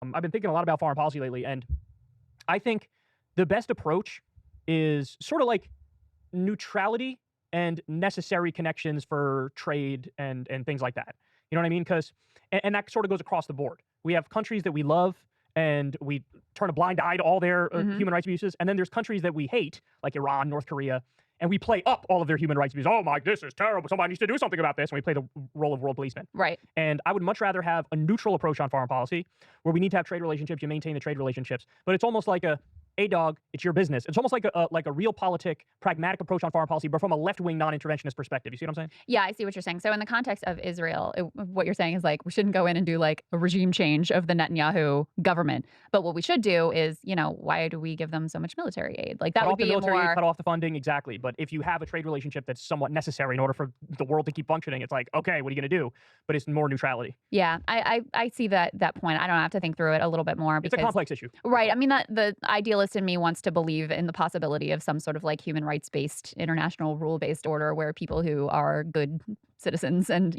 I've been thinking a lot about foreign policy lately, and I think the best approach is sort of like neutrality and necessary connections for trade and things like that. You know what I mean? Because and that sort of goes across the board. We have countries that we love and we turn a blind eye to all their Mhm. human rights abuses, and then there's countries that we hate, like Iran, North Korea, and we play up all of their human rights abuses. Oh my, this is terrible. Somebody needs to do something about this, and we play the role of world policeman. Right. And I would much rather have a neutral approach on foreign policy, where we need to have trade relationships. You maintain the trade relationships, but it's almost like a dog, it's your business. It's almost like a realpolitik, pragmatic approach on foreign policy, but from a left-wing non-interventionist perspective. You see what I'm saying? Yeah, I see what you're saying. So in the context of Israel, what you're saying is like we shouldn't go in and do like a regime change of the Netanyahu government. But what we should do is, why do we give them so much military aid? Like that Cut would off the be a military, more cut off the funding, exactly. But if you have a trade relationship that's somewhat necessary in order for the world to keep functioning, it's like, okay, what are you going to do? But it's more neutrality. yeah, I see that point. I don't have to think through it a little bit more It's a because complex issue. right. I mean that the idealist in me wants to believe in the possibility of some sort of like human rights based international rule based order where people who are good citizens and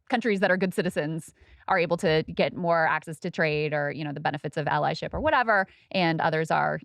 countries that are good citizens are able to get more access to trade or the benefits of allyship or whatever, and others are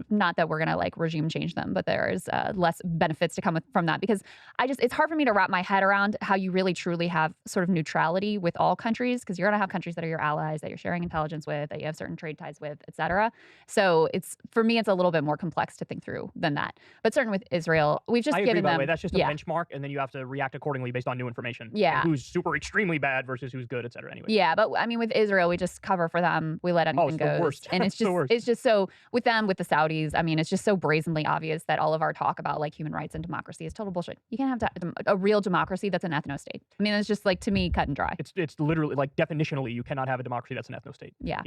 not that we're going to like regime change them, but there's less benefits to come from that because it's hard for me to wrap my head around how you really truly have sort of neutrality with all countries because you're going to have countries that are your allies that you're sharing intelligence with, that you have certain trade ties with, et cetera. So it's for me it's a little bit more complex to think through than that, but certainly with Israel we've just I agree, given by the them way. That's just a yeah. benchmark, and then you have to react accordingly based on new information. Yeah. And who's super extremely bad versus who's good, et cetera. Anyway. Yeah, but I mean, with Israel, we just cover for them. We let anything it's go, the worst. and It's the worst. it's just so with them with the Saudis. I mean, it's just so brazenly obvious that all of our talk about like human rights and democracy is total bullshit. You can't have a real democracy that's an ethno state. I mean, it's just like to me cut and dry. It's literally like definitionally you cannot have a democracy that's an ethno state. Yeah.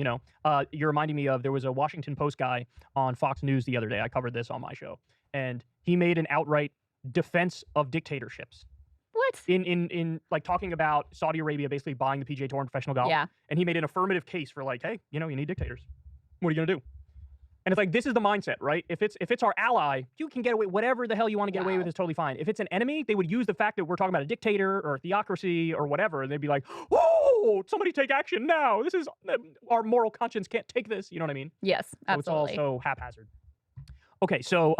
You're reminding me of there was a Washington Post guy on Fox News the other day. I covered this on my show, and he made an outright defense of dictatorships. What? In like talking about Saudi Arabia basically buying the PGA Tour and professional golf. Yeah. And he made an affirmative case for like, hey, you need dictators. What are you gonna do? And it's like this is the mindset, right? If it's our ally, you can get away whatever the hell you want to get away with is totally fine. If it's an enemy, they would use the fact that we're talking about a dictator or a theocracy or whatever, and they'd be like, "Oh, somebody take action now! This is our moral conscience can't take this." You know what I mean? Yes, So it's all absolutely. so haphazard. Okay, so